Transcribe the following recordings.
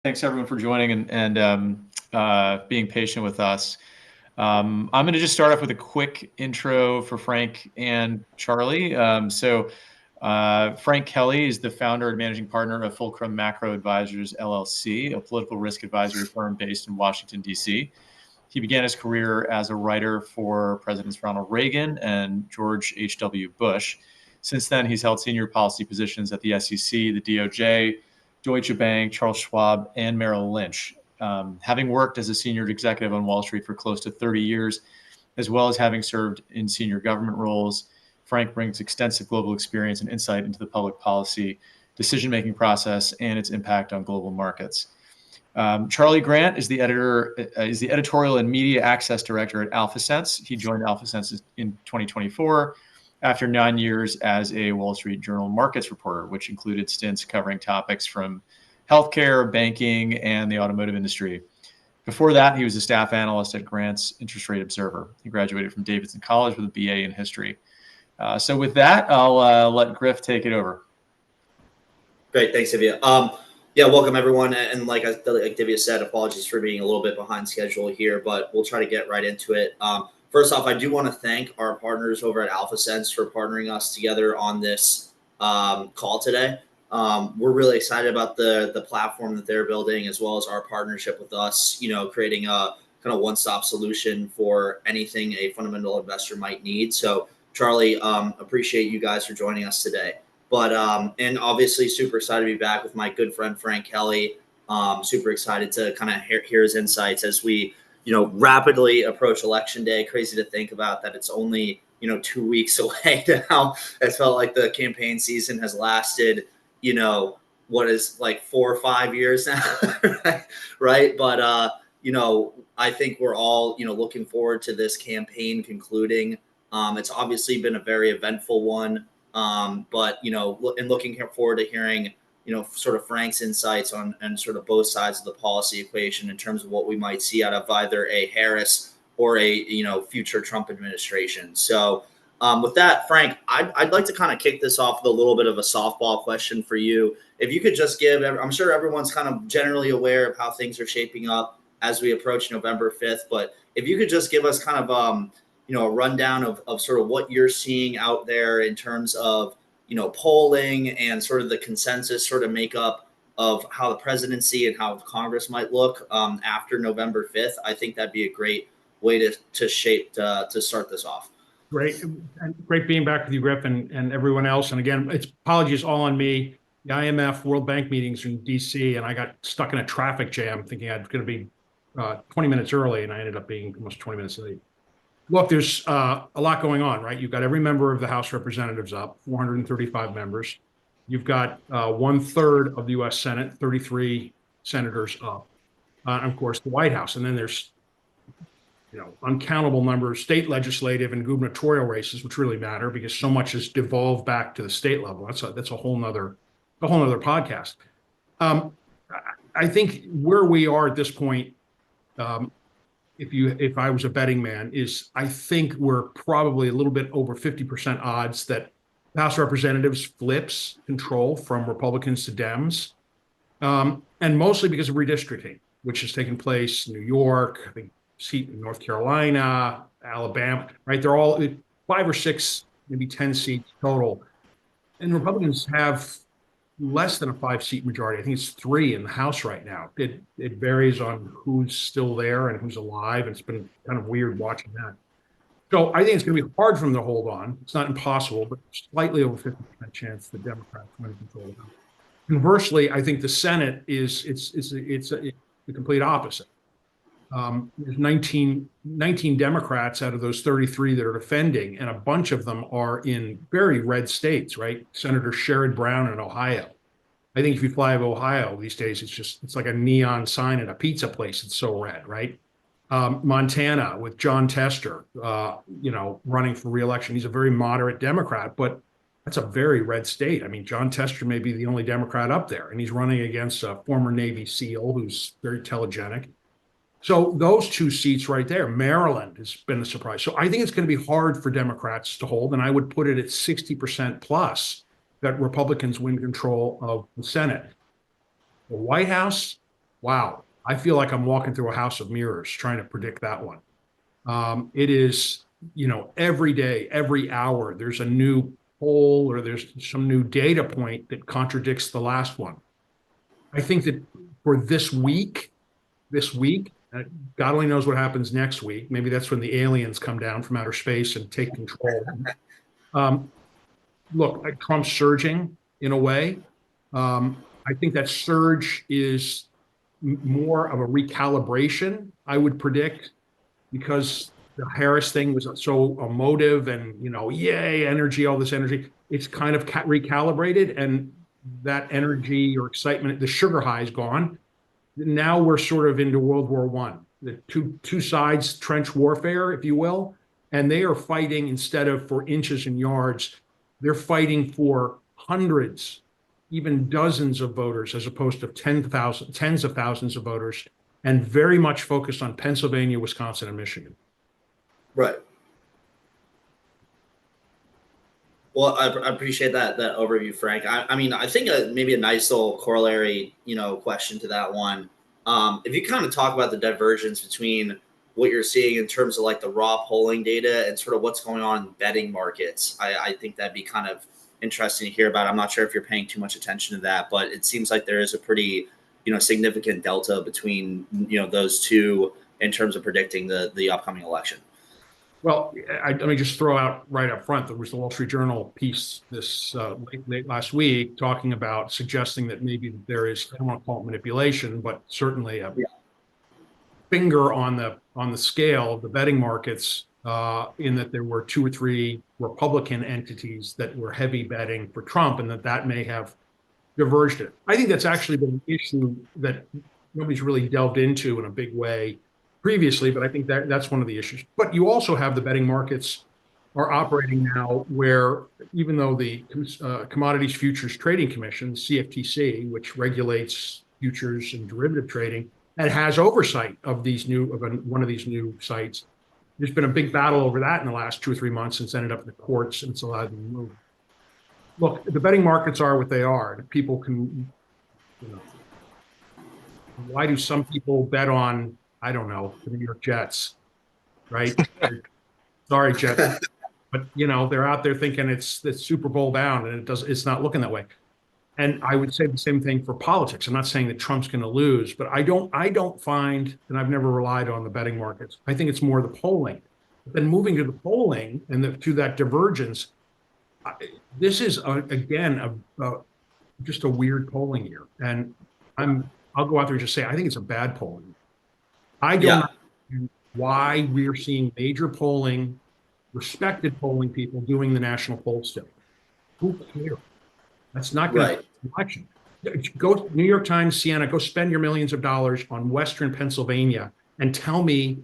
Thanks everyone for joining and being patient with us. I'm going to just start off with a quick intro for Frank and Charlie. Frank Kelly is the founder and managing partner of Fulcrum Macro Advisors LLC, a political risk advisory firm based in Washington, D.C. He began his career as a writer for Presidents Ronald Reagan and George H.W. Bush. Since then, he's held senior policy positions at the SEC, the DOJ, Deutsche Bank, Charles Schwab, and Merrill Lynch. Having worked as a senior executive on Wall Street for close to 30 years, as well as having served in senior government roles, Frank brings extensive global experience and insight into the public policy decision-making process and its impact on global markets. Charlie Grant is the editorial and media access director at AlphaSense. He joined AlphaSense in 2024 after 9 years as a Wall Street Journal markets reporter, which included stints covering topics from healthcare, banking, and the automotive industry. Before that, he was a staff analyst at Grant's Interest Rate Observer. He graduated from Davidson College with a BA in history. So with that, I'll let Griff take it over. Great, thanks, Divya. Welcome everyone. And like Divya said, apologies for being a little bit behind schedule here, but we'll try to get right into it. First off, I do want to thank our partners over at AlphaSense for partnering us together on this call today. We're really excited about the platform that they're building, as well as our partnership with us, creating a kind of one-stop solution for anything a fundamental investor might need. So Charlie, appreciate you guys for joining us today. But and obviously super excited to be back with my good friend Frank Kelly. Super excited to kind of hear his insights as we rapidly approach election day. Crazy to think about that it's only 2 weeks away now. It felt like the campaign season has lasted what is like 4 or 5 years now, right? But I think we're all looking forward to this campaign concluding. It's obviously been a very eventful one. But and looking forward to hearing, sort of Frank's insights on and sort of both sides of the policy equation in terms of what we might see out of either a Harris or a future Trump administration. So with that, Frank, I'd like to kind of kick this off with a little bit of a softball question for you. If you could just give, I'm sure everyone's kind of generally aware of how things are shaping up as we approach November 5th, but if you could just give us kind of a rundown of sort of what you're seeing out there in terms of, polling and sort of the consensus sort of makeup of how the presidency and how Congress might look after November 5th. I think that'd be a great way to start this off. Great. And great being back with you, Griffin, and everyone else. And again, it's apologies all on me. The IMF World Bank meetings in DC, and I got stuck in a traffic jam thinking I was going to be 20 minutes early, and I ended up being almost 20 minutes late. Look, there's a lot going on, right? You've got every member of the House of Representatives up, 435 members. You've got 1/3 of the U.S. Senate, 33 senators up. And of course, the White House. And then there's uncountable number of state legislative and gubernatorial races, which really matter because so much has devolved back to the state level. That's a whole nother podcast. I think where we are at this point, if I was a betting man, is I think we're probably a little bit over 50% odds that the House of Representatives flips control from Republicans to Dems, and mostly because of redistricting, which has taken place in New York, I think seat in North Carolina, Alabama, right? They're all 5 or 6, maybe 10 seats total. And the Republicans have less than a 5-seat majority. I think it's 3 in the House right now. It varies on who's still there and who's alive. It's been kind of weird watching that. So I think it's going to be hard for them to hold on. It's not impossible, but slightly over 50% chance the Democrats win control of them. Conversely, I think the Senate it's the complete opposite. There's 19 Democrats out of those 33 that are defending, and a bunch of them are in very red states, right? Senator Sherrod Brown in Ohio. I think if you fly over Ohio these days, it's like a neon sign at a pizza place. It's so red, right? Montana with John Tester, running for re-election. He's a very moderate Democrat, but that's a very red state. I mean, John Tester may be the only Democrat up there, and he's running against a former Navy SEAL who's very telegenic. So those 2 seats right there, Maryland has been a surprise. So I think it's going to be hard for Democrats to hold, and I would put it at 60% plus that Republicans win control of the Senate. The White House, wow, I feel like I'm walking through a house of mirrors trying to predict that one. It is, every day, every hour, there's a new poll or there's some new data point that contradicts the last one. I think that for this week, God only knows what happens next week. Maybe that's when the aliens come down from outer space and take control. Look, Trump's surging in a way. I think that surge is more of a recalibration, I would predict, because the Harris thing was so emotive and, yay, energy, all this energy. It's kind of recalibrated, and that energy or excitement, the sugar high is gone. Now we're sort of into World War I, the two sides, trench warfare, if you will, and they are fighting instead of for inches and yards. They're fighting for hundreds, even dozens of voters, as opposed to tens of thousands of voters, and very much focused on Pennsylvania, Wisconsin, and Michigan. Right. Well, I appreciate that overview, Frank. I mean, I think maybe a nice little corollary, question to that one. If you kind of talk about the divergence between what you're seeing in terms of like the raw polling data and sort of what's going on in betting markets, I think that'd be kind of interesting to hear about. I'm not sure if you're paying too much attention to that, but it seems like there is a pretty, significant delta between, those two in terms of predicting the upcoming election. Well, let me just throw out right up front, there was the Wall Street Journal piece this late last week talking about suggesting that maybe there is, I don't want to call it manipulation, but certainly a finger on the scale of the betting markets, in that there were 2 or 3 Republican entities that were heavy betting for Trump, and that may have diverged it. I think that's actually been an issue that nobody's really delved into in a big way previously, but I think that's one of the issues. But you also have the betting markets are operating now where, even though the Commodities Futures Trading Commission, CFTC, which regulates futures and derivative trading, and has oversight of one of these new sites, there's been a big battle over that in the last 2 or 3 months, and it's ended up in the courts, and it's allowed them to move. Look, the betting markets are what they are. People can, why do some people bet on, I don't know, the New York Jets, right? Sorry, Jets, but they're out there thinking it's Super Bowl bound, and it's not looking that way. And I would say the same thing for politics. I'm not saying that Trump's going to lose, but I don't find, and I've never relied on the betting markets. I think it's more the polling. But then moving to the polling and to that divergence, this is again just a weird polling year, and I'll go out there and just say I think it's a bad polling year. I don't know why we're seeing major polling, respected polling people doing the national poll still. Who cares? That's not going to be an election. Go New York Times, Siena, go spend your millions of dollars on Western Pennsylvania and tell me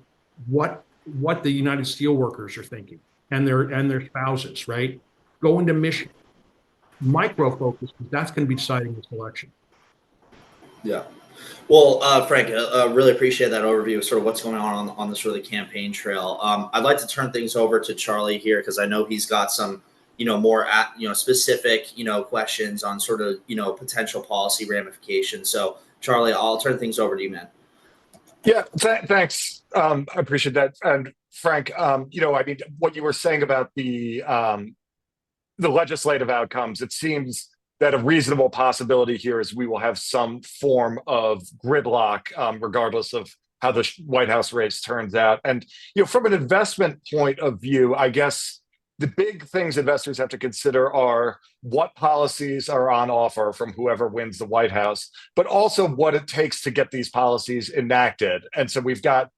what the United Steelworkers are thinking and their spouses, right? Go into Michigan, micro focus, because that's going to be deciding this election. Yeah. Well, Frank, really appreciate that overview of sort of what's going on this really campaign trail. I'd like to turn things over to Charlie here, because I know he's got some, more specific, questions on sort of, potential policy ramifications. So Charlie, I'll turn things over to you, man. Yeah, thanks. I appreciate that. And Frank, I mean, what you were saying about the legislative outcomes, it seems that a reasonable possibility here is we will have some form of gridlock, regardless of how the White House race turns out. And from an investment point of view, I guess the big things investors have to consider are what policies are on offer from whoever wins the White House, but also what it takes to get these policies enacted. And so we've got,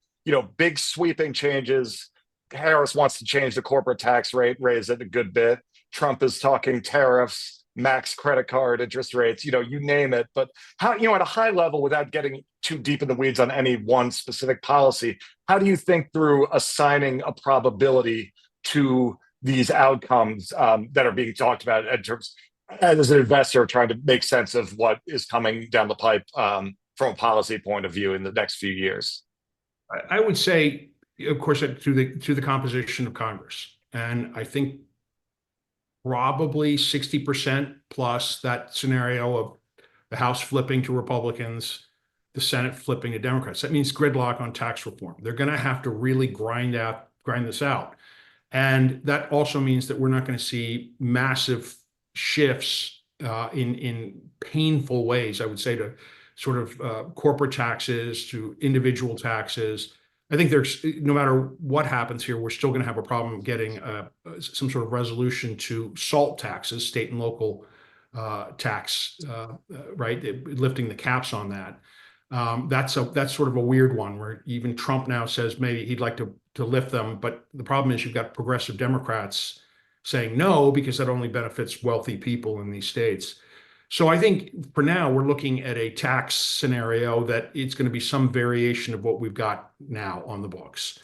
big sweeping changes. Harris wants to change the corporate tax rate, raise it a good bit. Trump is talking tariffs, max credit card interest rates, you name it. But how, at a high level, without getting too deep in the weeds on any one specific policy, how do you think through assigning a probability to these outcomes that are being talked about in terms, as an investor trying to make sense of what is coming down the pipe from a policy point of view in the next few years? I would say, of course, to the composition of Congress, and I think probably 60% plus that scenario of the House flipping to Republicans, the Senate flipping to Democrats. That means gridlock on tax reform. They're going to have to really grind this out. And that also means that we're not going to see massive shifts in painful ways, I would say, to sort of corporate taxes, to individual taxes. I think there's, no matter what happens here, we're still going to have a problem getting some sort of resolution to SALT taxes, state and local tax, right? Lifting the caps on that. That's sort of a weird one where even Trump now says maybe he'd like to lift them, but the problem is you've got progressive Democrats saying no because that only benefits wealthy people in these states. So I think for now we're looking at a tax scenario that it's going to be some variation of what we've got now on the books.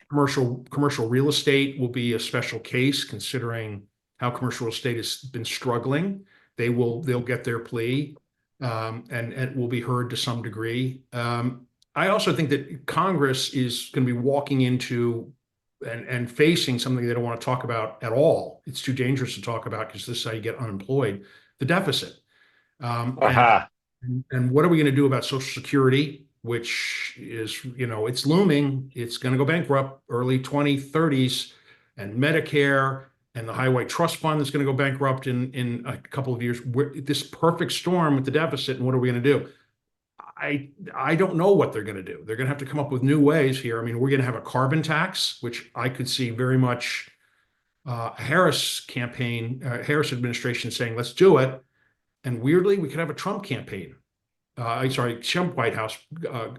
Commercial real estate will be a special case considering how commercial real estate has been struggling. They'll get their plea. And it will be heard to some degree. I also think that Congress is going to be walking into and facing something they don't want to talk about at all. It's too dangerous to talk about because this is how you get unemployed, the deficit. And what are we going to do about Social Security, which is, it's looming. It's going to go bankrupt early 2030s, and Medicare and the Highway Trust Fund that's going to go bankrupt in a couple of years. This perfect storm with the deficit, and what are we going to do? I don't know what they're going to do. They're going to have to come up with new ways here. I mean, we're going to have a carbon tax, which I could see very much Harris administration saying, let's do it. And weirdly, we could have a Trump campaign. Trump White House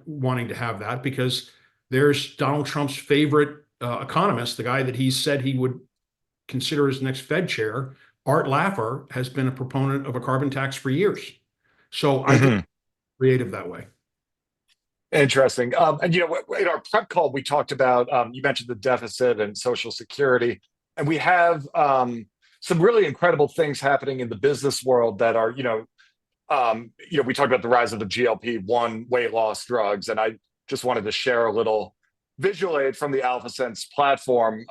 wanting to have that because there's Donald Trump's favorite economist, the guy that he said he would consider his next Fed chair, Art Laffer, has been a proponent of a carbon tax for years. So I think creative that way. Interesting. And in our prep call, we talked about, you mentioned the deficit and Social Security, and we have some really incredible things happening in the business world that are, we talked about the rise of the GLP-1 weight loss drugs, and I just wanted to share a little visual aid from the AlphaSense platform.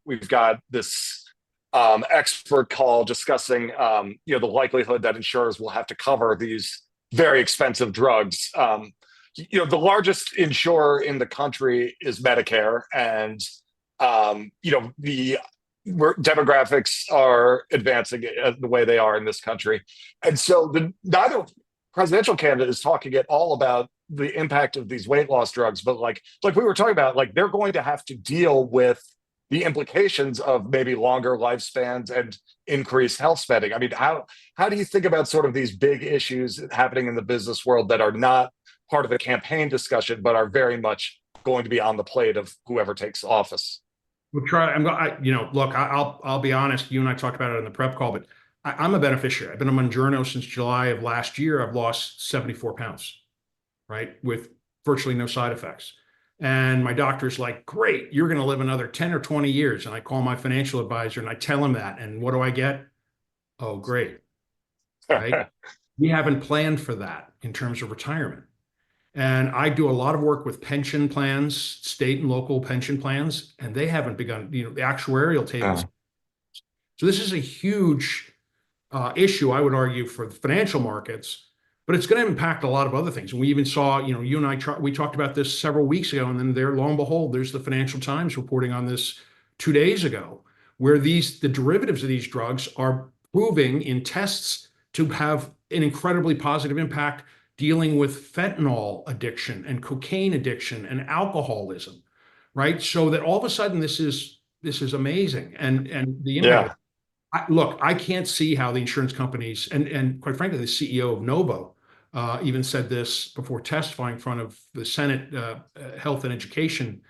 We've got this expert call discussing, the likelihood that insurers will have to cover these very expensive drugs. The largest insurer in the country is Medicare, and the demographics are advancing the way they are in this country, and so neither presidential candidate is talking at all about the impact of these weight loss drugs, but like we were talking about, like they're going to have to deal with the implications of maybe longer lifespans and increased health spending. I mean, how do you think about sort of these big issues happening in the business world that are not part of the campaign discussion, but are very much going to be on the plate of whoever takes office? We'll try. Look, I'll be honest. You and I talked about it in the prep call, but I'm a beneficiary. I've been on Mounjaro since July of last year. I've lost 74 pounds, right, with virtually no side effects. And my doctor's like, great, you're going to live another 10 or 20 years. And I call my financial advisor and I tell him that. And what do I get? Oh, great. Right? We haven't planned for that in terms of retirement. And I do a lot of work with pension plans, state and local pension plans, and they haven't begun, the actuarial tables. So this is a huge issue, I would argue, for the financial markets, but it's going to impact a lot of other things. And we even saw, you and I, we talked about this several weeks ago, and then there, lo and behold, there's the Financial Times reporting on this 2 days ago, where the derivatives of these drugs are proving in tests to have an incredibly positive impact dealing with fentanyl addiction and cocaine addiction and alcoholism, right? So that all of a sudden this is amazing. And the impact. Look, I can't see how the insurance companies and quite frankly, the CEO of Novo even said this before testifying in front of the Senate Health and Education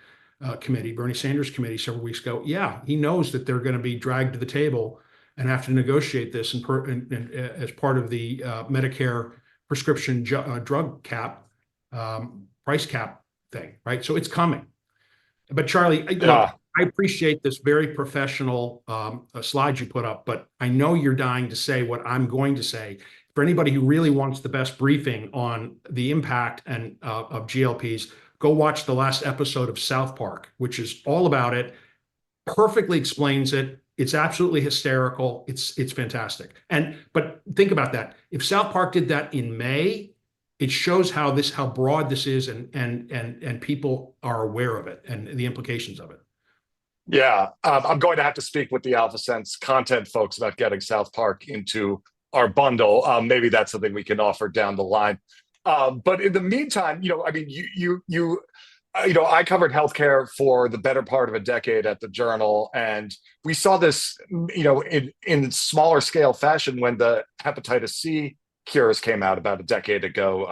Committee, Bernie Sanders committee several weeks ago. Yeah, he knows that they're going to be dragged to the table and have to negotiate this and as part of the Medicare prescription drug cap, price cap thing, right? So it's coming. But Charlie, look, I appreciate this very professional slide you put up, but I know you're dying to say what I'm going to say. For anybody who really wants the best briefing on the impact of GLPs, go watch the last episode of South Park, which is all about it, perfectly explains it. It's absolutely hysterical. It's fantastic. But think about that. If South Park did that in May, it shows how broad this is, and people are aware of it and the implications of it. Yeah, I'm going to have to speak with the AlphaSense content folks about getting South Park into our bundle. Maybe that's something we can offer down the line. But in the meantime, I mean, I covered healthcare for the better part of a decade at the Journal, and we saw this, in smaller scale fashion when the hepatitis C cures came out about a decade ago,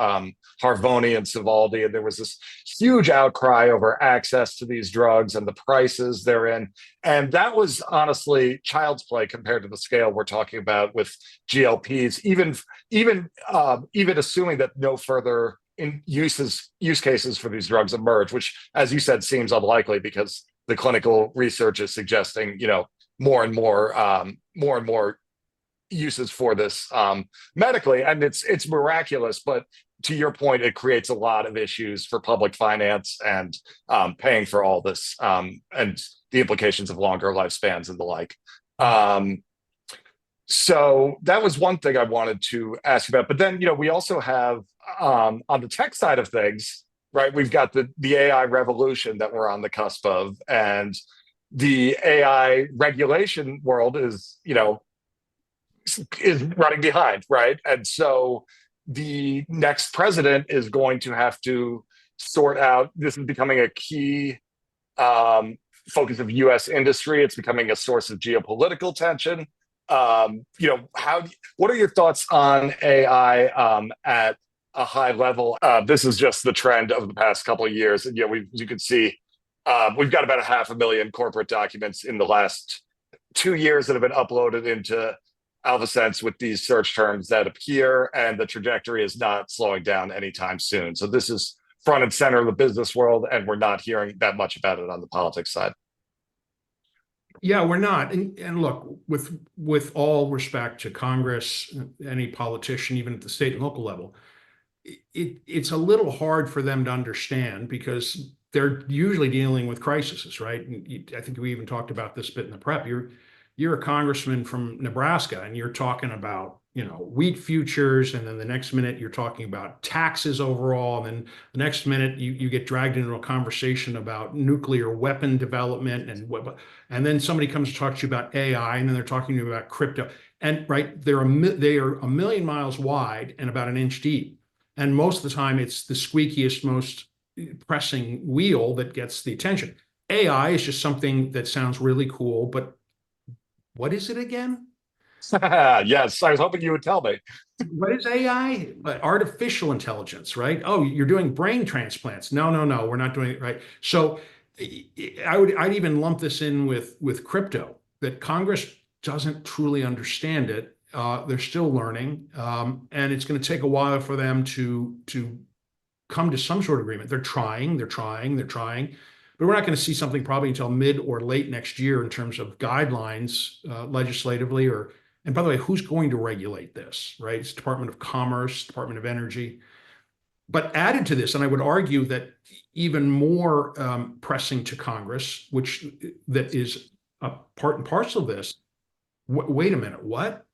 Harvoni and Sovaldi, and there was this huge outcry over access to these drugs and the prices they're in. And that was honestly child's play compared to the scale we're talking about with GLPs, even assuming that no further use cases for these drugs emerge, which, as you said, seems unlikely because the clinical research is suggesting, more and more uses for this medically, and it's miraculous. But to your point, it creates a lot of issues for public finance and paying for all this, and the implications of longer lifespans and the like. So that was one thing I wanted to ask you about. But then, we also have on the tech side of things, right? We've got the AI revolution that we're on the cusp of, and the AI regulation world is running behind, right? And so the next president is going to have to sort out. This is becoming a key focus of U.S. industry. It's becoming a source of geopolitical tension. What are your thoughts on AI at a high level? This is just the trend of the past couple of years, and you can see we've got about 500,000 corporate documents in the last 2 years that have been uploaded into AlphaSense with these search terms that appear, and the trajectory is not slowing down anytime soon. So this is front and center of the business world, and we're not hearing that much about it on the politics side. Yeah, we're not. And look, with all respect to Congress, any politician, even at the state and local level, it's a little hard for them to understand because they're usually dealing with crises, right? And I think we even talked about this bit in the prep. You're a congressman from Nebraska, and you're talking about wheat futures, and then the next minute you're talking about taxes overall, and then the next minute you get dragged into a conversation about nuclear weapon development, and then somebody comes to talk to you about AI, and then they're talking to you about crypto, and right, they are a million miles wide and about an inch deep, and most of the time it's the squeakiest, most pressing wheel that gets the attention. AI is just something that sounds really cool, but what is it again? Yes, I was hoping you would tell me. What is AI? Artificial intelligence, right? Oh, you're doing brain transplants. No, we're not doing it right. So I'd even lump this in with crypto, that Congress doesn't truly understand it. They're still learning, and it's going to take a while for them to come to some sort of agreement. They're trying, but we're not going to see something probably until mid or late next year in terms of guidelines legislatively. And by the way, who's going to regulate this, right? It's Department of Commerce, Department of Energy. But added to this, and I would argue that even more pressing to Congress, that is a part and parcel of this. Wait a minute, what?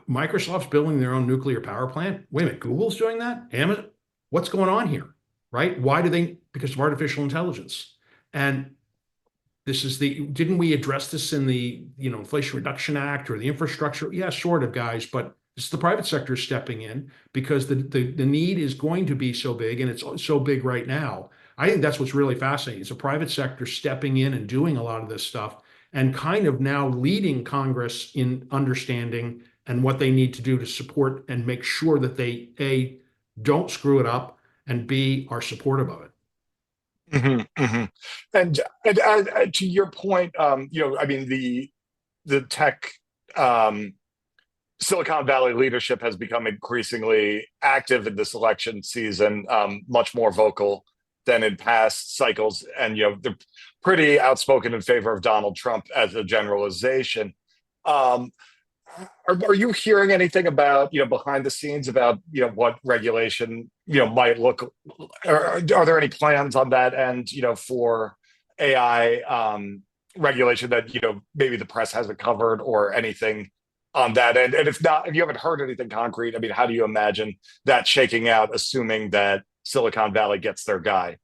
Microsoft's building their own nuclear power plant? Wait a minute, Google's doing that? Amazon? What's going on here, right? Why do they? Because of artificial intelligence. And didn't we address this in the Inflation Reduction Act or the infrastructure? Yeah, sort of, guys, but it's the private sector stepping in because the need is going to be so big, and it's so big right now. I think that's what's really fascinating. It's a private sector stepping in and doing a lot of this stuff and kind of now leading Congress in understanding and what they need to do to support and make sure that they, A, don't screw it up, and B, are supportive of it. Mm-hmm, mm-hmm. And to your point, I mean, the tech Silicon Valley leadership has become increasingly active in this election season, much more vocal than in past cycles, and they're pretty outspoken in favor of Donald Trump as a generalization. Are you hearing anything about behind the scenes about what regulation might look? Are there any plans on that end for AI regulation that maybe the press hasn't covered, or anything on that? And if not, if you haven't heard anything concrete, I mean, how do you imagine that shaking out, assuming that Silicon Valley gets their guy?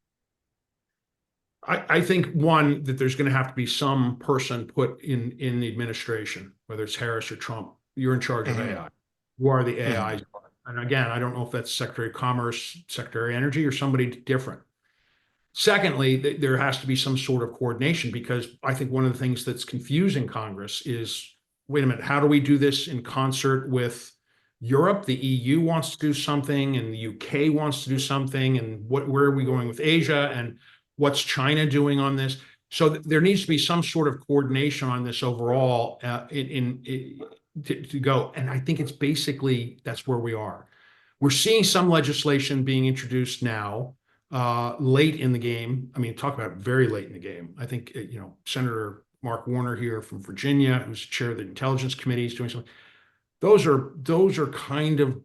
I think one, that there's going to have to be some person put in the administration, whether it's Harris or Trump. You're in charge of AI. Who are the AIs? And again, I don't know if that's Secretary of Commerce, Secretary of Energy, or somebody different. Secondly, there has to be some sort of coordination, because I think one of the things that's confusing Congress is, wait a minute, how do we do this in concert with Europe? The EU wants to do something, and the UK wants to do something, and where are we going with Asia, and what's China doing on this? So there needs to be some sort of coordination on this overall to go. And I think it's basically, that's where we are. We're seeing some legislation being introduced now, late in the game. I mean, talk about very late in the game. I think, Senator Mark Warner here from Virginia, who's chair of the Intelligence Committee, is doing something. Those are kind of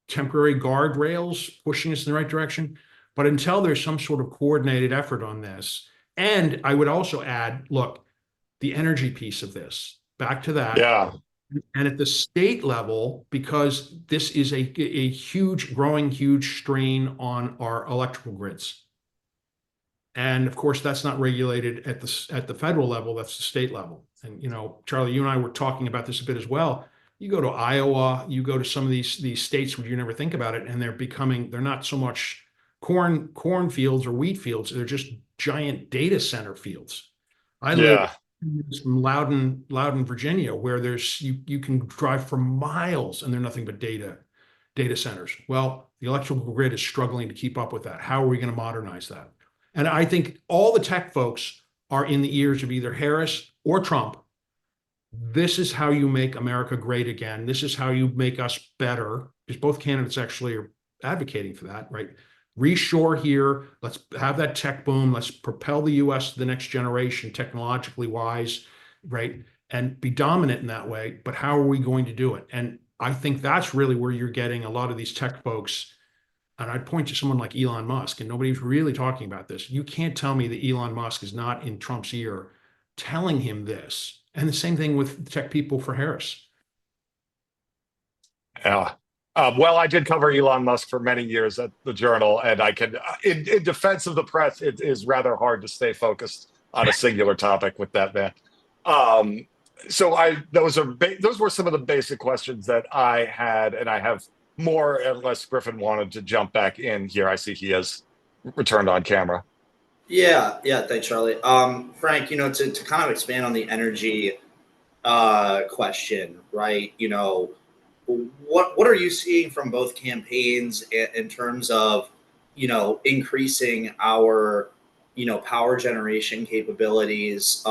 temporary guardrails pushing us in the right direction. But until there's some sort of coordinated effort on this, and I would also add, look, the energy piece of this, back to that. Yeah. And at the state level, because this is a huge, growing, huge strain on our electrical grids. And of course, that's not regulated at the federal level, that's the state level. And, Charlie, you and I were talking about this a bit as well. You go to Iowa, you go to some of these states where you never think about it, and they're not so much corn fields or wheat fields, they're just giant data center fields. I live from Loudon, Virginia, where you can drive for miles and they're nothing but data centers. Well, the electrical grid is struggling to keep up with that. How are we going to modernize that? And I think all the tech folks are in the ears of either Harris or Trump. This is how you make America great again. This is how you make us better, because both candidates actually are advocating for that, right? Reshore here. Let's have that tech boom. Let's propel the U.S. to the next generation, technologically wise, right? And be dominant in that way. But how are we going to do it? And I think that's really where you're getting a lot of these tech folks. And I'd point to someone like Elon Musk, and nobody's really talking about this. You can't tell me that Elon Musk is not in Trump's ear telling him this. And the same thing with tech people for Harris. Yeah. Well, I did cover Elon Musk for many years at the Journal, and I can, in defense of the press, it is rather hard to stay focused on a singular topic with that man. So those were some of the basic questions that I had, and I have more, unless Griffin wanted to jump back in here. I see he has returned on camera. Yeah, thanks, Charlie. Frank, to kind of expand on the energy question, right? What are you seeing from both campaigns in terms of, increasing our, power generation capabilities,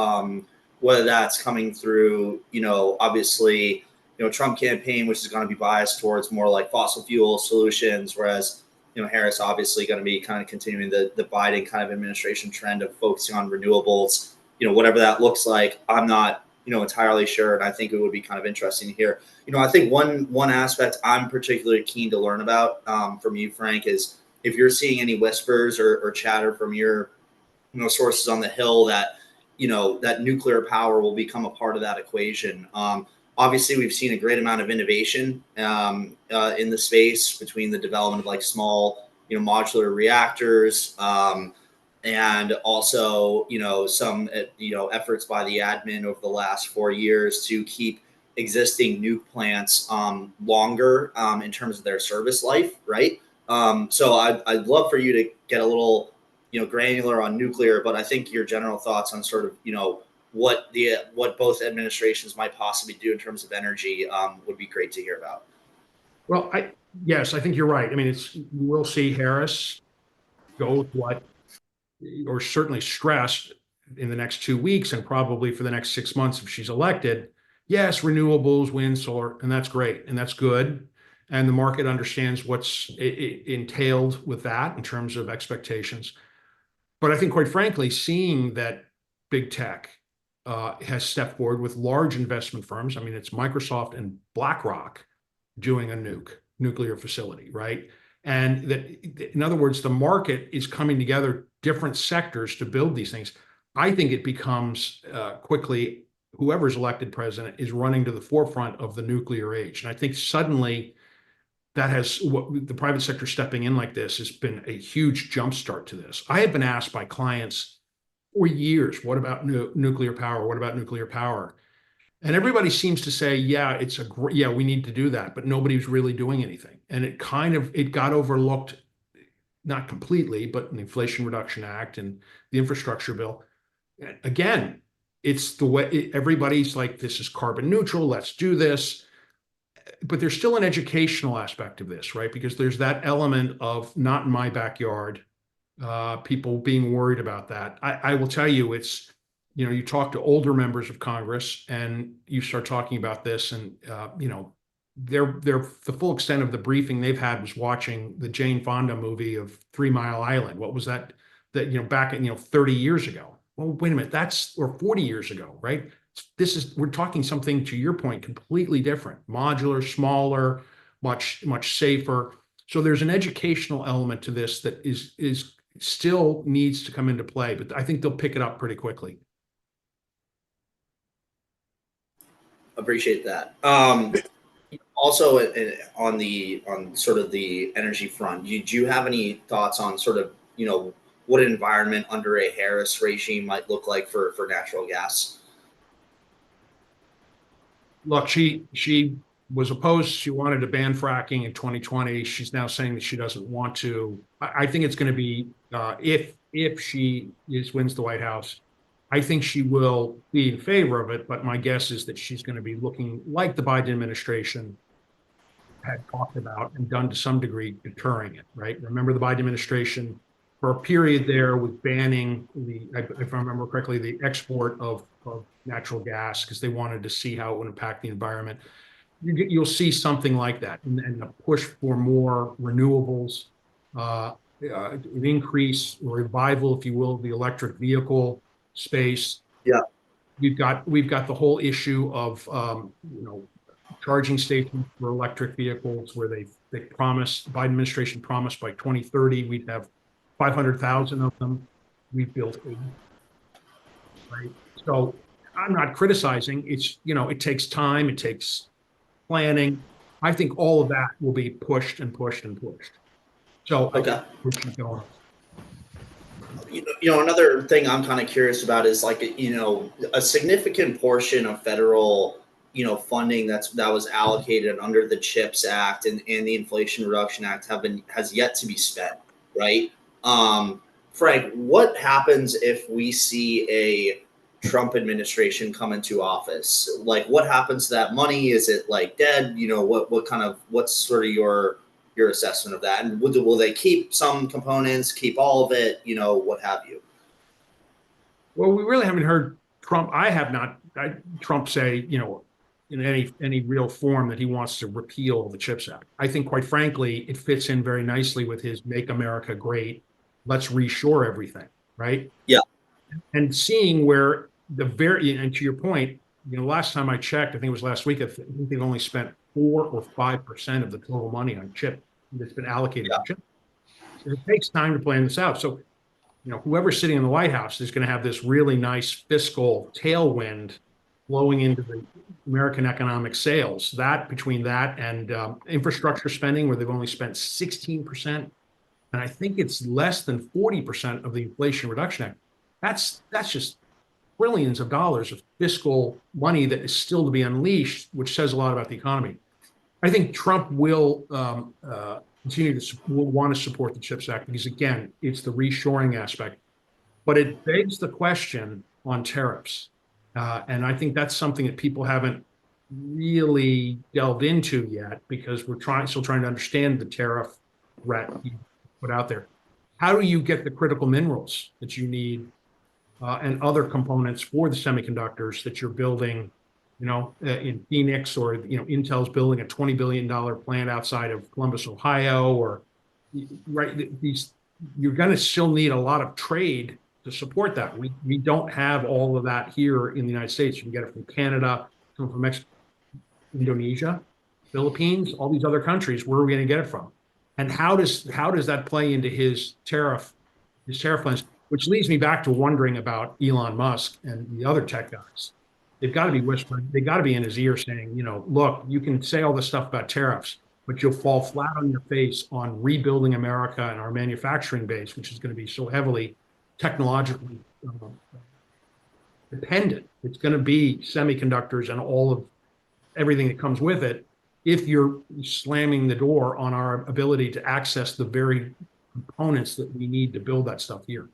whether that's coming through, obviously, Trump campaign, which is going to be biased towards more like fossil fuel solutions, whereas, Harris obviously going to be kind of continuing the Biden kind of administration trend of focusing on renewables, whatever that looks like. I'm not, entirely sure. And I think it would be kind of interesting to hear. I think one aspect I'm particularly keen to learn about from you, Frank, is if you're seeing any whispers or chatter from your, sources on the Hill that, that nuclear power will become a part of that equation. Obviously, we've seen a great amount of innovation in the space between the development of like small, modular reactors, and also, some, efforts by the admin over the last 4 years to keep existing nuke plants longer in terms of their service life, right? So I'd love for you to get a little, granular on nuclear, but I think your general thoughts on sort of, what both administrations might possibly do in terms of energy would be great to hear about. Well, yes, I think you're right. I mean, we'll see Harris go with what, or certainly stressed in the next 2 weeks, and probably for the next 6 months if she's elected. Yes, renewables, wind, solar, and that's great, and that's good. And the market understands what's entailed with that in terms of expectations. But I think, quite frankly, seeing that big tech has stepped forward with large investment firms. I mean, it's Microsoft and BlackRock doing a nuclear facility, right? And that, in other words, the market is coming together, different sectors to build these things. I think it becomes quickly, whoever's elected president is running to the forefront of the nuclear age. And I think suddenly that has the private sector stepping in like this has been a huge jumpstart to this. I have been asked by clients for years, what about nuclear power? What about nuclear power? And everybody seems to say, yeah, we need to do that, but nobody's really doing anything. And it got overlooked, not completely, but in the Inflation Reduction Act and the infrastructure bill. Again, it's the way everybody's like, this is carbon neutral, let's do this. But there's still an educational aspect of this, right? Because there's that element of not in my backyard, people being worried about that. I will tell you, you talk to older members of Congress and you start talking about this, and the full extent of the briefing they've had was watching the Jane Fonda movie of 3 Mile Island. What was that back at 30 years ago? Well, wait a minute, or 40 years ago, right? We're talking something, to your point, completely different, modular, smaller, much safer. So there's an educational element to this that is still needs to come into play, but I think they'll pick it up pretty quickly. Appreciate that. Also, on sort of the energy front, do you have any thoughts on sort of what an environment under a Harris regime might look like for natural gas? Look, she was opposed. She wanted to ban fracking in 2020. She's now saying that she doesn't want to. I think it's going to be if she wins the White House, I think she will be in favor of it. But my guess is that she's going to be looking like the Biden administration had talked about and done to some degree, deterring it. Right? Remember, the Biden administration for a period there was banning if I remember correctly, the export of natural gas because they wanted to see how it would impact the environment. You'll see something like that, and a push for more renewables, an increase or revival, if you will, of the electric vehicle space. Yeah, we've got the whole issue of charging stations for electric vehicles, where the Biden administration promised by 2030 we'd have 500,000 of them. We've built 80. Right. So I'm not criticizing. It takes time. It takes planning. I think all of that will be pushed and pushed and pushed. So okay. We'll keep going. Another thing I'm kind of curious about is a significant portion of federal funding that was allocated under the CHIPS Act and the Inflation Reduction Act has yet to be spent, right? Frank, what happens if we see a Trump administration come into office? Like, what happens to that money? Is it dead? What's sort of your assessment of that? And will they keep some components, keep all of it, what have you? Well, we really haven't heard Trump. I have not. Trump say, in any real form that he wants to repeal the CHIPS Act. I think, quite frankly, it fits in very nicely with his "Make America Great." Let's reshore everything, right? Yeah. And seeing where and to your point, last time I checked, I think it was last week, I think they've only spent 4 or 5% of the total money on chip that's been allocated to chip. So it takes time to plan this out. So, whoever's sitting in the White House is going to have this really nice fiscal tailwind flowing into the American economic sales. Between that and infrastructure spending, where they've only spent 16%, and I think it's less than 40% of the Inflation Reduction Act. That's just trillions of dollars of fiscal money that is still to be unleashed, which says a lot about the economy. I think Trump will continue to want to support the CHIPS Act because, again, it's the reshoring aspect. But it begs the question on tariffs. And I think that's something that people haven't really delved into yet because we're still trying to understand the tariff threat he put out there. How do you get the critical minerals that you need and other components for the semiconductors that you're building, in Phoenix, or Intel's building a $20 billion plant outside of Columbus, Ohio, or right? You're going to still need a lot of trade to support that. We don't have all of that here in the United States. You can get it from Canada, from Mexico, Indonesia, Philippines, all these other countries. Where are we going to get it from? And how does that play into his tariff plans? Which leads me back to wondering about Elon Musk and the other tech guys. they've got to be whispering. They got to be in his ear saying, look, you can say all this stuff about tariffs, but you'll fall flat on your face on rebuilding America and our manufacturing base, which is going to be so heavily technologically dependent. It's going to be semiconductors and all of everything that comes with it. If you're slamming the door on our ability to access the very components that we need to build that stuff here.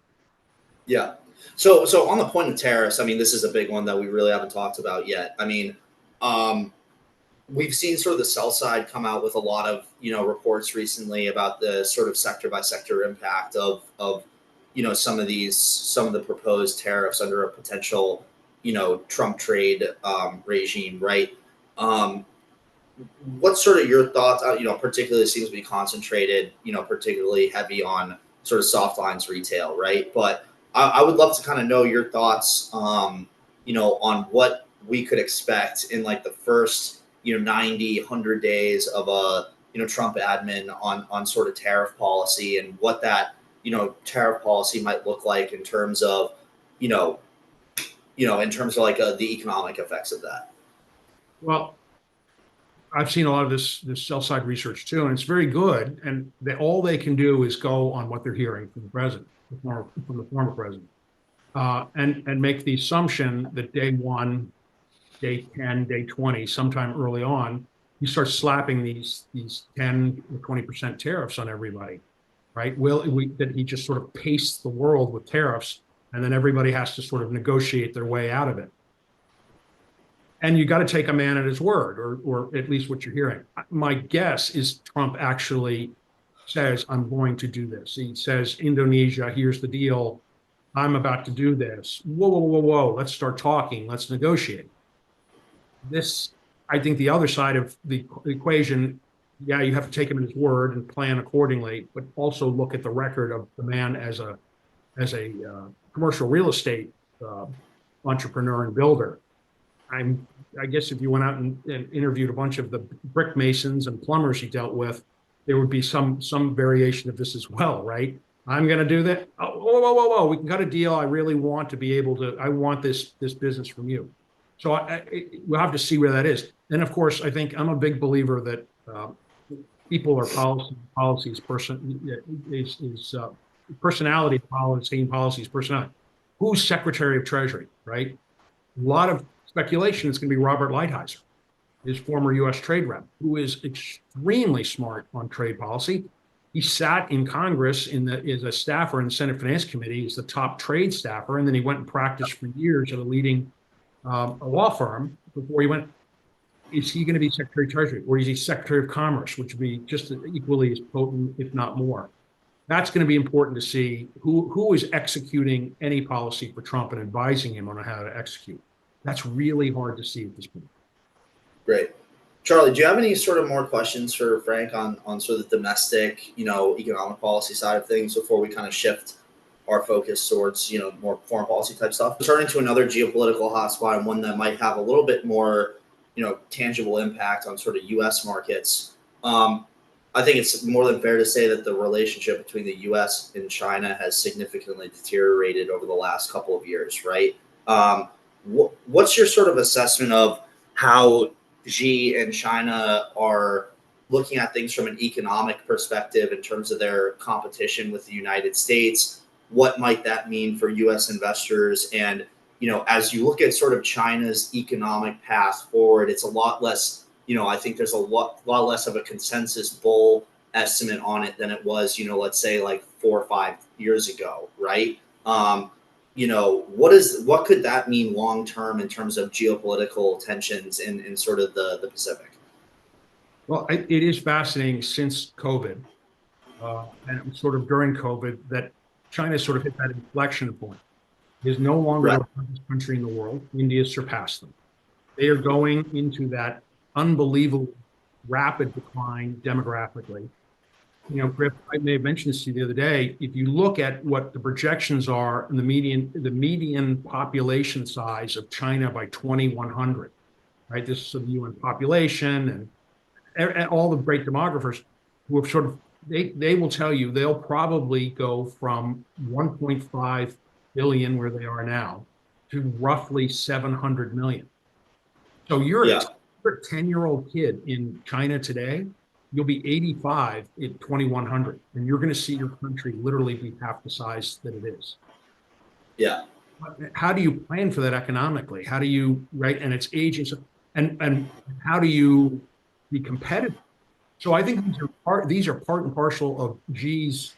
Yeah. So on the point of tariffs, I mean, this is a big one that we really haven't talked about yet. I mean, we've seen sort of the sell side come out with a lot of, reports recently about the sort of sector by sector impact of some of the proposed tariffs under a potential, Trump trade regime, right? What's sort of your thoughts? Particularly seems to be concentrated, particularly heavy on sort of soft lines retail, right? But I would love to kind of know your thoughts, on what we could expect in like the first, 90, 100 days of a, Trump admin on sort of tariff policy, and what that, tariff policy might look like in terms of, in terms of like the economic effects of that. Well, I've seen a lot of this sell side research too, and it's very good. And all they can do is go on what they're hearing from the president, from the former president, and make the assumption that day 1, day 10, day 20, sometime early on, you start slapping these 10 or 20% tariffs on everybody, right? That he just sort of pastes the world with tariffs, and then everybody has to sort of negotiate their way out of it. And you got to take a man at his word, or at least what you're hearing. My guess is Trump actually says, I'm going to do this. He says, Indonesia, here's the deal. I'm about to do this. Whoa. Let's start talking. Let's negotiate. I think the other side of the equation, yeah, you have to take him at his word and plan accordingly, but also look at the record of the man as a commercial real estate entrepreneur and builder. I guess if you went out and interviewed a bunch of the brick masons and plumbers he dealt with, there would be some variation of this as well, right? I'm going to do that. Oh, whoa. We can cut a deal. I really want to be able to, I want this business from you. So we'll have to see where that is. And of course, I think I'm a big believer that people are policies, personality, policies, personality. Who's Secretary of Treasury, right? A lot of speculation is going to be Robert Lighthizer, his former U.S. trade rep, who is extremely smart on trade policy. He sat in Congress as a staffer in the Senate Finance Committee as the top trade staffer, and then he went and practiced for years at a leading a law firm before he went. Is he going to be Secretary of Treasury, or is he Secretary of Commerce, which would be just equally as potent, if not more? That's going to be important to see who is executing any policy for Trump and advising him on how to execute. That's really hard to see at this point. Great. Charlie, do you have any sort of more questions for Frank on sort of the domestic, economic policy side of things before we kind of shift our focus towards, more foreign policy type stuff? Turning to another geopolitical hotspot, and one that might have a little bit more, tangible impact on sort of U.S. markets. I think it's more than fair to say that the relationship between the U.S. and China has significantly deteriorated over the last couple of years, right? What's your sort of assessment of how Xi and China are looking at things from an economic perspective in terms of their competition with the United States? What might that mean for U.S. investors? And, as you look at sort of China's economic path forward, it's a lot less, I think there's a lot less of a consensus bull estimate on it than it was, let's say like 4 or 5 years ago, right? What could that mean long term in terms of geopolitical tensions in sort of the Pacific? Well, it is fascinating since COVID, and it was sort of during COVID that China sort of hit that inflection point. It is no longer the largest country in the world. India surpassed them. They are going into that unbelievable rapid decline demographically. Griff, I may have mentioned this to you the other day. If you look at what the projections are in the median population size of China by 2100, right? This is the UN population and all the great demographers who have sort of, they will tell you they'll probably go from 1.5 billion where they are now to roughly 700 million. So you're Yeah. a 10-year-old kid in China today, you'll be 85 in 2100, and you're going to see your country literally be half the size that it is. Yeah. How do you plan for that economically? How do you, right? And it's aging. And how do you be competitive? So I think these are part and parcel of Xi's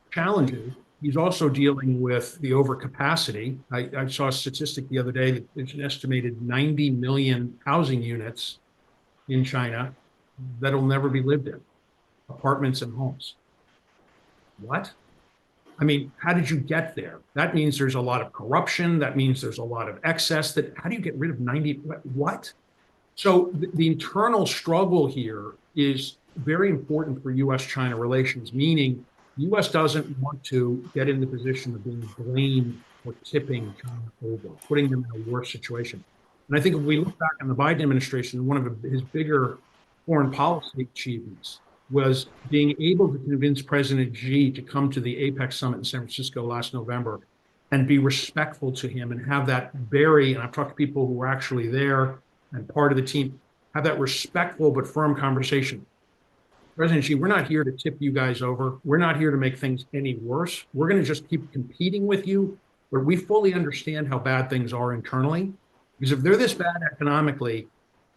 challenges. He's also dealing with the overcapacity. I saw a statistic the other day that there's an estimated 90 million housing units in China that'll never be lived in, apartments and homes. What? I mean, how did you get there? That means there's a lot of corruption. That means there's a lot of excess. How do you get rid of 90? What? So the internal struggle here is very important for U.S.-China relations, meaning the U.S. doesn't want to get in the position of being blamed for tipping China over, putting them in a worse situation. And I think if we look back on the Biden administration, one of his bigger foreign policy achievements was being able to convince President Xi to come to the APEC summit in San Francisco last November and be respectful to him and have that and I've talked to people who were actually there and part of the team, have that respectful but firm conversation. President Xi, we're not here to tip you guys over. We're not here to make things any worse. We're going to just keep competing with you, but we fully understand how bad things are internally. Because if they're this bad economically,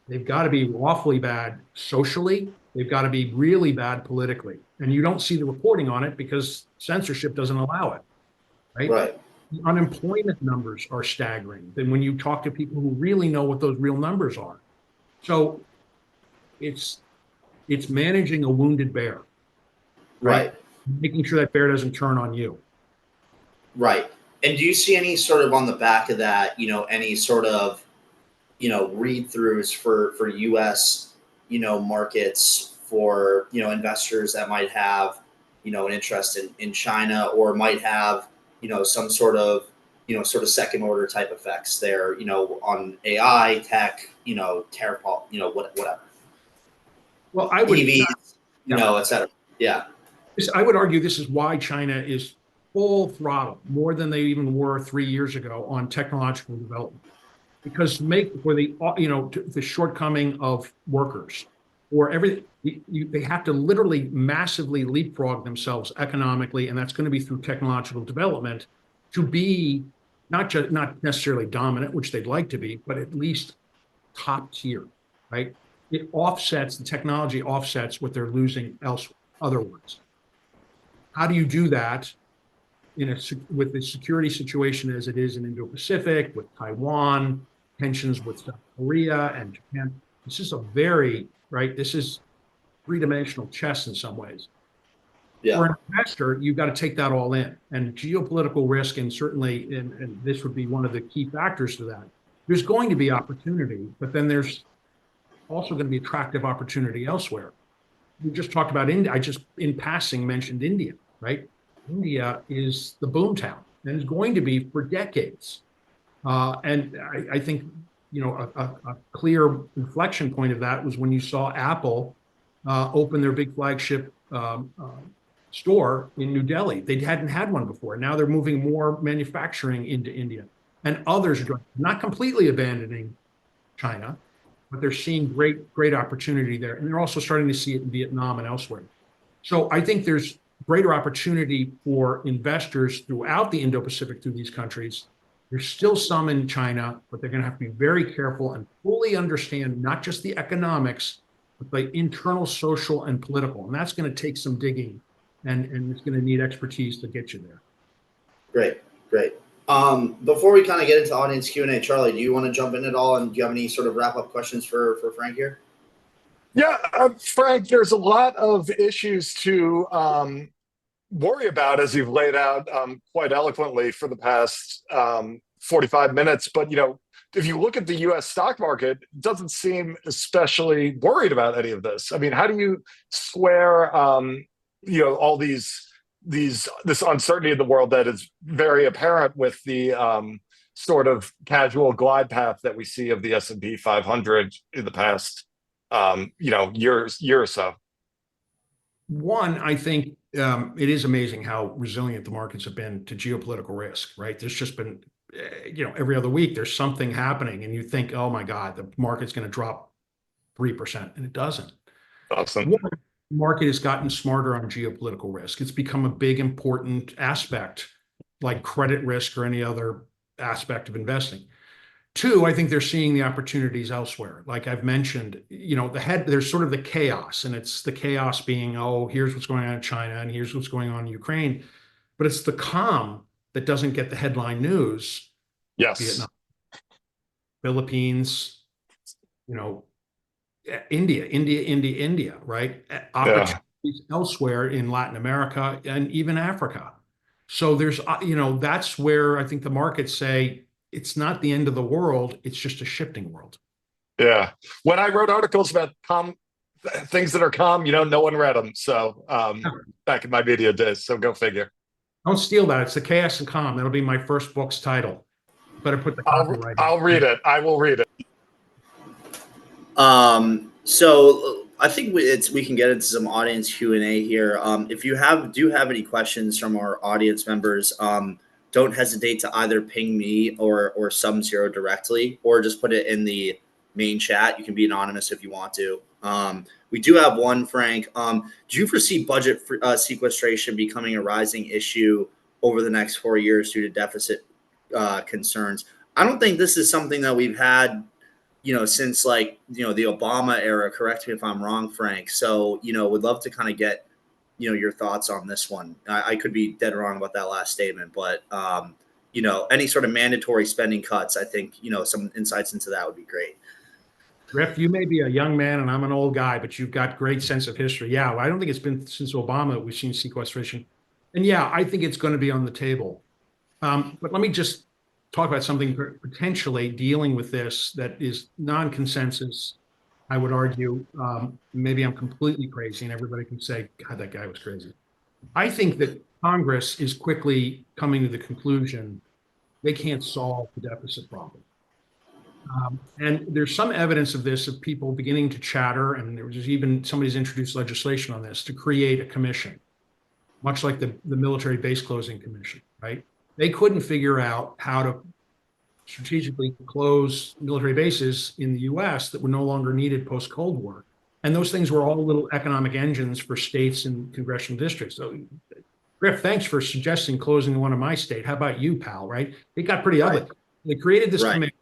they've got to be awfully bad socially. They've got to be really bad politically. And you don't see the reporting on it because censorship doesn't allow it, right? Right. The unemployment numbers are staggering. Then when you talk to people who really know what those real numbers are. So it's managing a wounded bear, right? Making sure that bear doesn't turn on you. Right. And do you see any sort of on the back of that, any sort of, read-throughs for U.S., markets for, investors that might have, an interest in China or might have, some sort of second order type effects there, on AI, tech, tariff, whatever. Well, I would, EVs, et cetera. Yeah. I would argue this is why China is full throttle, more than they even were 3 years ago on technological development. Because for the shortcoming of workers or everything, they have to literally massively leapfrog themselves economically, and that's going to be through technological development to be not necessarily dominant, which they'd like to be, but at least top tier, right? The technology offsets what they're losing otherwise. How do you do that with the security situation as it is in Indo-Pacific, with Taiwan, tensions with South Korea and Japan? This is this is three-dimensional chess in some ways. Yeah. For an investor, you've got to take that all in. And geopolitical risk, and certainly, and this would be one of the key factors to that. There's going to be opportunity, but then there's also going to be attractive opportunity elsewhere. We just talked about India. I just, in passing, mentioned India, right? India is the boomtown and is going to be for decades. And I think, a clear inflection point of that was when you saw Apple open their big flagship store in New Delhi. They hadn't had one before. Now they're moving more manufacturing into India, and others are not completely abandoning China, but they're seeing great opportunity there. And they're also starting to see it in Vietnam and elsewhere. So I think there's greater opportunity for investors throughout the Indo-Pacific through these countries. There's still some in China, but they're going to have to be very careful and fully understand not just the economics, but the internal, social, and political. And that's going to take some digging, and it's going to need expertise to get you there. Great. Before we kind of get into audience Q&A, Charlie, do you want to jump in at all? And do you have any sort of wrap-up questions for Frank here? Yeah, Frank, there's a lot of issues to worry about, as you've laid out quite eloquently for the past 45 minutes. But, if you look at the U.S. stock market, it doesn't seem especially worried about any of this. I mean, how do you square, all this uncertainty in the world that is very apparent with the sort of casual glide path that we see of the S&P 500 in the past, year or so? One, I think it is amazing how resilient the markets have been to geopolitical risk, right? There's just been every other week there's something happening and you think, oh my God, the market's going to drop 3%, and it doesn't. Awesome. One, the market has gotten smarter on geopolitical risk. It's become a big, important aspect, like credit risk or any other aspect of investing. Two, I think they're seeing the opportunities elsewhere. Like I've mentioned, there's sort of the chaos, and it's the chaos being, oh, here's what's going on in China and here's what's going on in Ukraine. But it's the calm that doesn't get the headline news. Yes. Vietnam, Philippines, India, right? Opportunities elsewhere in Latin America and even Africa. So there's, that's where I think the markets say it's not the end of the world. It's just a shifting world. Yeah. When I wrote articles about things that are calm, no one read them. So back in my media days. So go figure. Don't steal that. It's the Chaos and Calm. That'll be my first book's title. Better put the copyright. I'll read it. I will read it. So I think we can get into some audience Q&A here. If you do have any questions from our audience members, don't hesitate to either ping me or SumZero directly, or just put it in the main chat. You can be anonymous if you want to. We do have one, Frank. Do you foresee budget sequestration becoming a rising issue over the next 4 years due to deficit concerns? I don't think this is something that we've had, since the Obama era. Correct me if I'm wrong, Frank. So, would love to kind of get, your thoughts on this one. I could be dead wrong about that last statement, but, any sort of mandatory spending cuts, I think, some insights into that would be great. Griff, you may be a young man and I'm an old guy, but you've got great sense of history. Yeah, I don't think it's been since Obama that we've seen sequestration. And yeah, I think it's going to be on the table. But let me just talk about something potentially dealing with this that is non-consensus. I would argue, maybe I'm completely crazy and everybody can say, God, that guy was crazy. I think that Congress is quickly coming to the conclusion they can't solve the deficit problem. And there's some evidence of this, of people beginning to chatter, and there was even somebody's introduced legislation on this to create a commission, much like the military base closing commission, right? They couldn't figure out how to strategically close military bases in the US that were no longer needed post-Cold War. And those things were all little economic engines for states and congressional districts. So, Griff, thanks for suggesting closing one of my state. How about you, pal, right? It got pretty ugly. Right. They created this commission,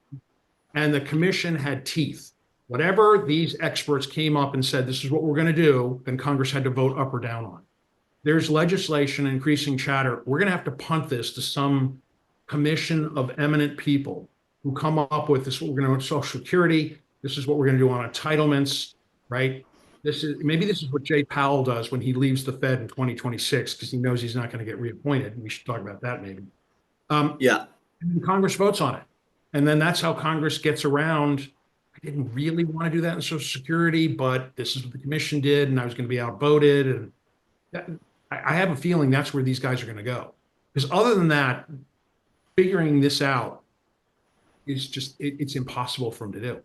and the commission had teeth. Whatever these experts came up and said, this is what we're going to do, then Congress had to vote up or down on. There's legislation, increasing chatter. We're going to have to punt this to some commission of eminent people who come up with this. What we're going to do on Social Security. This is what we're going to do on entitlements, right? Maybe this is what Jay Powell does when he leaves the Fed in 2026 because he knows he's not going to get reappointed. We should talk about that maybe. Yeah. And Congress votes on it. And then that's how Congress gets around. I didn't really want to do that in Social Security, but this is what the commission did, and I was going to be outvoted. And I have a feeling that's where these guys are going to go. Because other than that, figuring this out is just, it's impossible for them to do.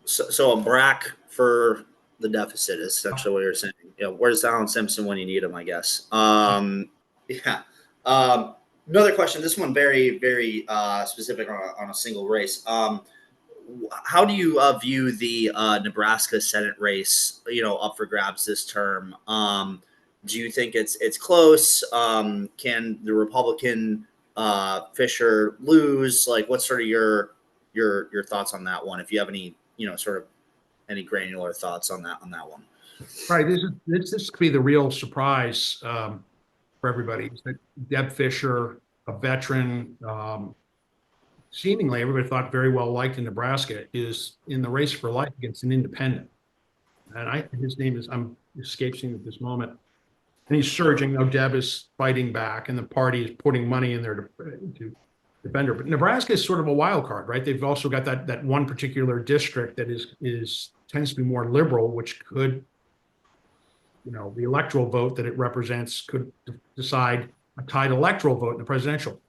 So a BRAC for the deficit is essentially what you're saying. Where's Alan Simpson when you need him, I guess. Yeah. Another question. This one very, very specific on a single race. How do you view the Nebraska Senate race? Up for grabs this term. Do you think it's close? Can the Republican Fisher lose? What's sort of your thoughts on that one? If you have any, sort of any granular thoughts on that one. Right. This could be the real surprise for everybody. Is that Deb Fisher, a veteran, seemingly everybody thought very well liked in Nebraska, is in the race for life against an independent. And his name escapes me at this moment. And he's surging. Now Deb is fighting back, and the party is putting money in there to defend her. But Nebraska is sort of a wild card, right? They've also got that one particular district that tends to be more liberal, which could, the electoral vote that it represents could decide a tied electoral vote in the presidential.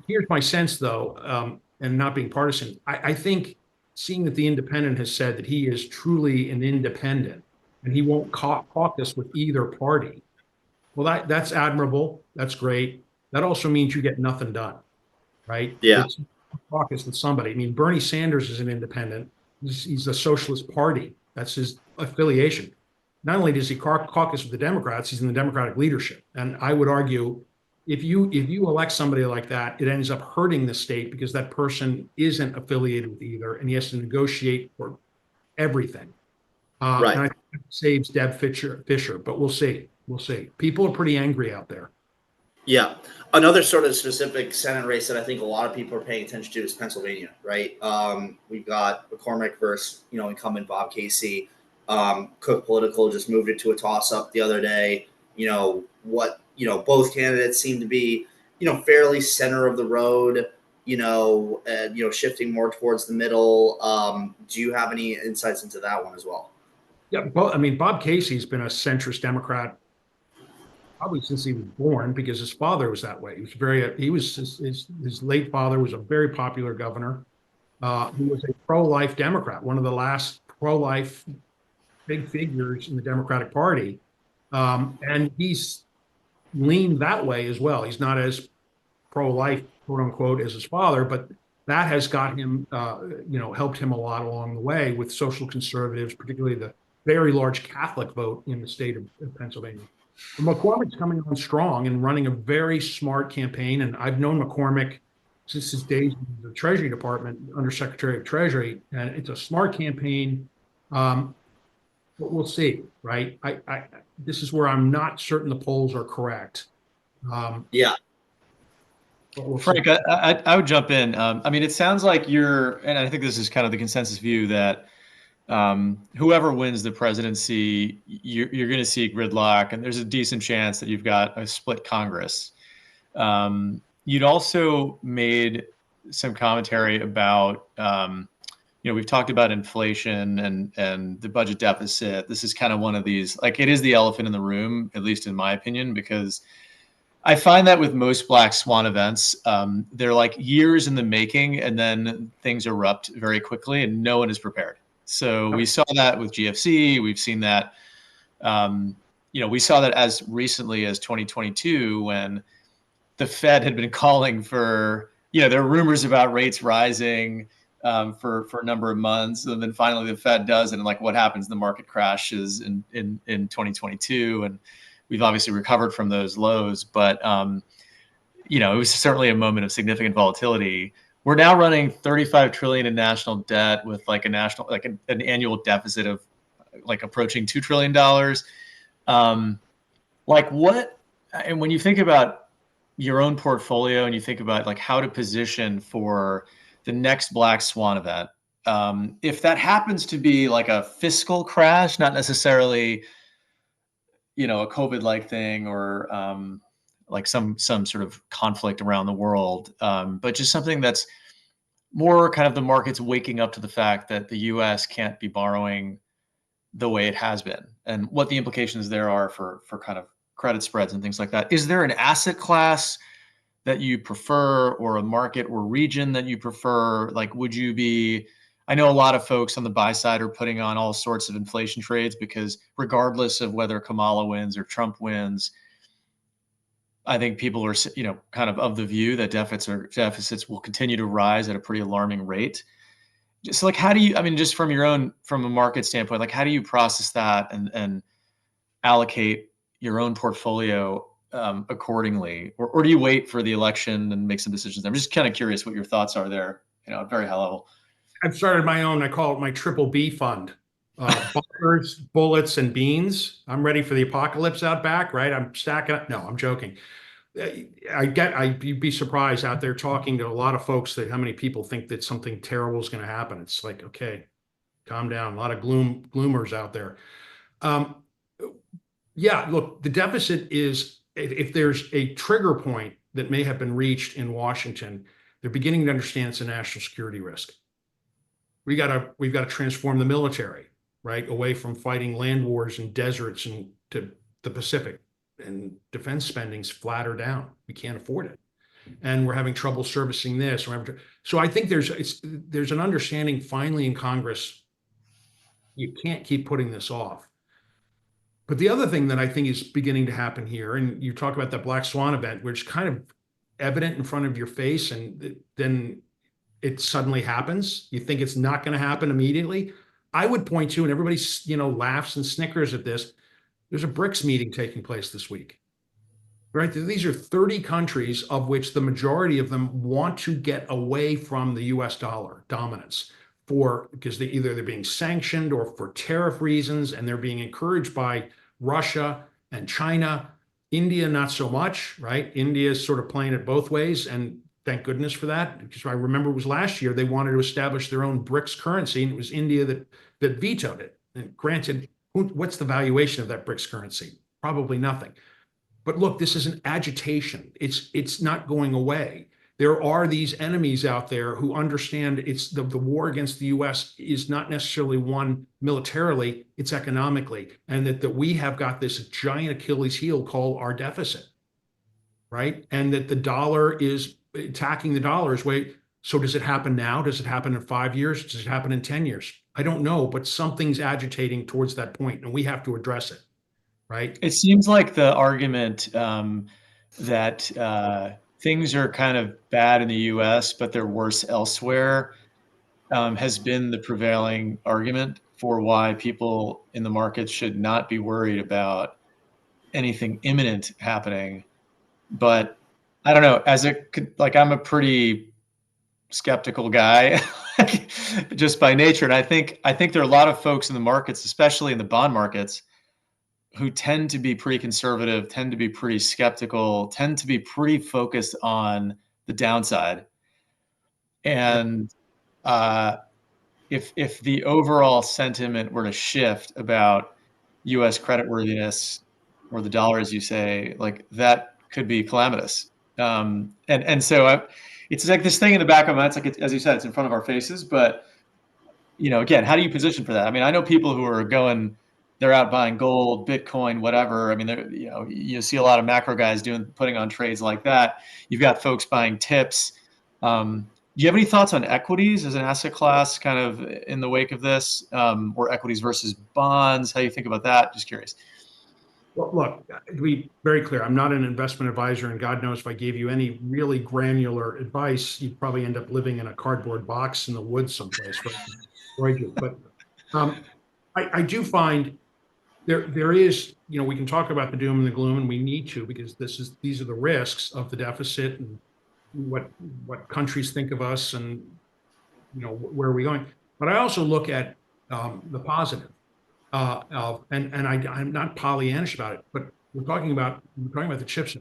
Here's my sense, though, and not being partisan, I think seeing that the independent has said that he is truly an independent and he won't caucus with either party. Well, that's admirable. That's great. That also means you get nothing done. right? Yeah. It's caucus with somebody. I mean, Bernie Sanders is an independent. He's a Socialist Party. That's his affiliation. Not only does he caucus with the Democrats, he's in the Democratic leadership. And I would argue, if you elect somebody like that, it ends up hurting the state because that person isn't affiliated with either, and he has to negotiate for everything. Right. And I think it saves Deb Fisher, but we'll see. We'll see. People are pretty angry out there. Yeah. Another sort of specific Senate race that I think a lot of people are paying attention to is Pennsylvania, right? We've got McCormick versus, incumbent Bob Casey. Cook Political just moved it to a toss-up the other day. Both candidates seem to be, fairly center of the road, shifting more towards the middle. Do you have any insights into that one as well? Yeah, well, I mean, Bob Casey's been a centrist Democrat probably since he was born because his father was that way. His late father was a very popular governor. He was a pro-life Democrat, one of the last pro-life big figures in the Democratic Party. And he's leaned that way as well. He's not as pro-life, quote unquote, as his father, but that has got him, helped him a lot along the way with social conservatives, particularly the very large Catholic vote in the state of Pennsylvania. McCormick's coming on strong and running a very smart campaign. And I've known McCormick since his days in the Treasury Department, under Secretary of Treasury, and it's a smart campaign. But we'll see, right? This is where I'm not certain the polls are correct. Yeah. Frank, I would jump in. I mean, it sounds like and I think this is kind of the consensus view that whoever wins the presidency, you're going to see gridlock, and there's a decent chance that you've got a split Congress. You'd also made some commentary about, we've talked about inflation and the budget deficit. This is kind of one of these, like, it is the elephant in the room, at least in my opinion, because I find that with most black swan events, they're like years in the making, and then things erupt very quickly, and no one is prepared. So we saw that with GFC. We've seen that, we saw that as recently as 2022 when the Fed had been calling for, there were rumors about rates rising for a number of months. And then finally the Fed does, and like what happens? The market crashes in 2022. And we've obviously recovered from those lows, but it was certainly a moment of significant volatility. We're now running 35 trillion in national debt with like an annual deficit of like approaching $2 trillion. And when you think about your own portfolio and you think about like how to position for the next black swan event, if that happens to be like a fiscal crash, not necessarily, a COVID-like thing or like some sort of conflict around the world, but just something that's more kind of the markets waking up to the fact that the U.S. can't be borrowing the way it has been, and what the implications there are for kind of credit spreads and things like that. Is there an asset class that you prefer, or a market or region that you prefer? Like, I know a lot of folks on the buy side are putting on all sorts of inflation trades because regardless of whether Kamala wins or Trump wins, I think people are, kind of the view that deficits will continue to rise at a pretty alarming rate. Just like, how do you, just from a market standpoint, like how do you process that and allocate your own portfolio accordingly, or do you wait for the election and make some decisions? I'm just kind of curious what your thoughts are there, at very high level. I've started my own. I call it my triple B fund. Bunkers, bullets, and beans. I'm ready for the apocalypse out back, right? I'm stacking up. No, I'm joking. You'd be surprised out there talking to a lot of folks that how many people think that something terrible is going to happen. It's like, okay, calm down. A lot of gloomers out there. Yeah, look, the deficit is, if there's a trigger point that may have been reached in Washington, they're beginning to understand it's a national security risk. We've got to transform the military, right, away from fighting land wars and deserts and to the Pacific, and defense spending's flatter down. We can't afford it, and we're having trouble servicing this. So I think there's an understanding finally in Congress. You can't keep putting this off. But the other thing that I think is beginning to happen here, and you talk about that black swan event, which kind of evident in front of your face, and then it suddenly happens. You think it's not going to happen immediately. I would point to, and everybody, laughs and snickers at this. There's a BRICS meeting taking place this week, right? These are 30 countries, of which the majority of them want to get away from the US dollar dominance because they're being sanctioned or for tariff reasons, and they're being encouraged by Russia and China. India, not so much, right? India is sort of playing it both ways, and thank goodness for that. Because I remember it was last year they wanted to establish their own BRICS currency, and it was India that vetoed it. And granted, what's the valuation of that BRICS currency? Probably nothing. But look, this is an agitation. It's not going away. There are these enemies out there who understand it's the war against the US is not necessarily won militarily, it's economically. And that we have got this giant Achilles heel called our deficit, right? And that the dollar is attacking the dollar's way. So does it happen now? Does it happen in 5 years? Does it happen in 10 years? I don't know, but something's agitating towards that point, and we have to address it, right? It seems like the argument that things are kind of bad in the US, but they're worse elsewhere, has been the prevailing argument for why people in the market should not be worried about anything imminent happening. But I don't know, I'm a pretty skeptical guy just by nature. And I think there are a lot of folks in the markets, especially in the bond markets, who tend to be pretty conservative, tend to be pretty skeptical, tend to be pretty focused on the downside. And if the overall sentiment were to shift about U.S. creditworthiness or the dollar, as you say, like that could be calamitous. And so it's like this thing in the back of my mind. It's like, as you said, it's in front of our faces. But again, how do you position for that? I mean, I know people who are they're out buying gold, Bitcoin, whatever. I mean, you see a lot of macro guys putting on trades like that. You've got folks buying tips. Do you have any thoughts on equities as an asset class kind of in the wake of this, or equities versus bonds? How do you think about that? Just curious. Well, look, to be very clear, I'm not an investment advisor, and God knows if I gave you any really granular advice, you'd probably end up living in a cardboard box in the woods someplace. Right? But I do find there is, we can talk about the doom and the gloom, and we need to, because these are the risks of the deficit and what countries think of us, and where are we going. But I also look at the positive. I'm not Pollyannish about it, but we're talking about the chips,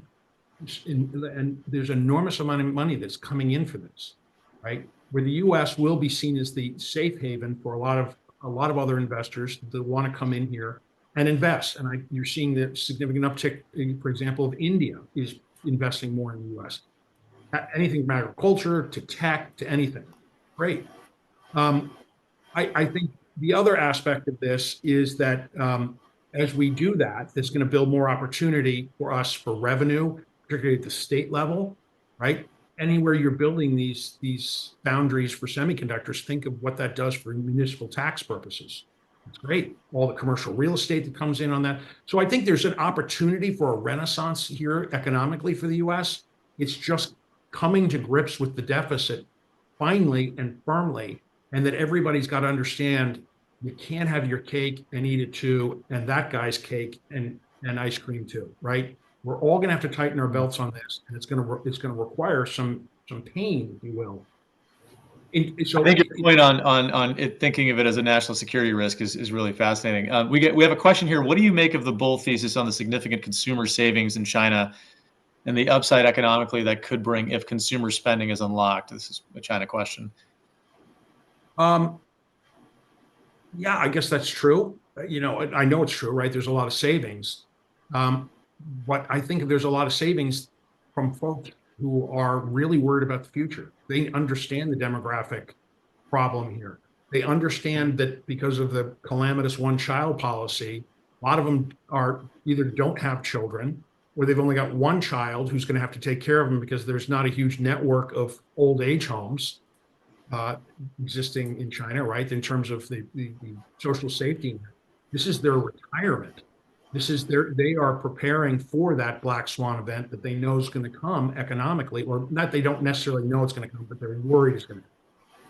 and there's an enormous amount of money that's coming in for this, right? Where the U.S. will be seen as the safe haven for a lot of other investors that want to come in here and invest. And you're seeing the significant uptick, for example, of India is investing more in the U.S. Anything from agriculture to tech to anything, great. I think the other aspect of this is that as we do that, it's going to build more opportunity for us for revenue, particularly at the state level, right? Anywhere you're building these boundaries for semiconductors, think of what that does for municipal tax purposes. It's great. All the commercial real estate that comes in on that. So I think there's an opportunity for a renaissance here economically for the U.S. It's just coming to grips with the deficit finally and firmly, and that everybody's got to understand you can't have your cake and eat it too, and that guy's cake and ice cream too, right? We're all going to have to tighten our belts on this, and it's going to require some pain, if you will. So I think your point on it, thinking of it as a national security risk is really fascinating. We have a question here. What do you make of the bull thesis on the significant consumer savings in China and the upside economically that could bring if consumer spending is unlocked? This is a China question. Yeah, I guess that's true. I know it's true, right? There's a lot of savings. But I think there's a lot of savings from folks who are really worried about the future. They understand the demographic problem here. They understand that because of the calamitous one-child policy, a lot of them either don't have children, or they've only got one child who's going to have to take care of them because there's not a huge network of old age homes existing in China, right? In terms of the social safety, this is their retirement. They are preparing for that black swan event that they know is going to come economically, or not. They don't necessarily know it's going to come, but they're worried it's going to come.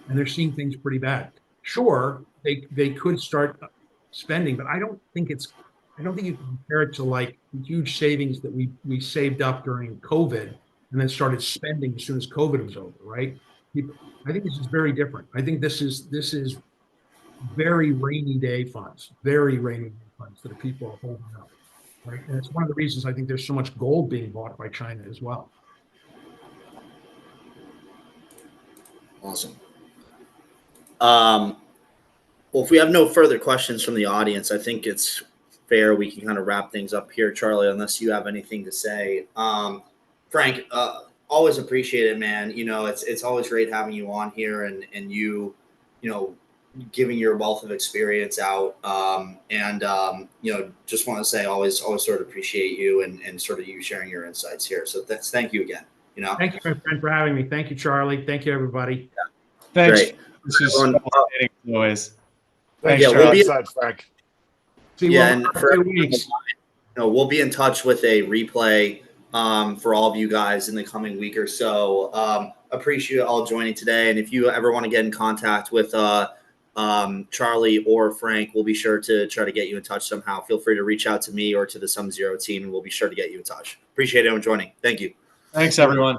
And they're seeing things pretty bad. Sure, they could start spending, but I don't think you can compare it to like huge savings that we saved up during COVID and then started spending as soon as COVID was over, right? I think this is very different. I think this is very rainy day funds that the people are holding up, right? And it's one of the reasons I think there's so much gold being bought by China as well. Awesome. Well, if we have no further questions from the audience, I think it's fair we can kind of wrap things up here, Charlie, unless you have anything to say. Frank, always appreciate it, man. It's always great having you on here and you giving your wealth of experience out. Just want to say always sort of appreciate you and sort of you sharing your insights here. So thank you again. Thank you, my friend, for having me. Thank you, Charlie. Thank you, everybody. Yeah. Thanks. Great. This is fascinating as always. Thanks, Yeah, Charlie. Frank. And for weeks. We'll be in touch with a replay for all of you guys in the coming week or so. Appreciate all joining today. And if you ever want to get in contact with Charlie or Frank, we'll be sure to try to get you in touch somehow. Feel free to reach out to me or to the SumZero team, and we'll be sure to get you in touch. Appreciate everyone joining. Thank you. Thanks, everyone.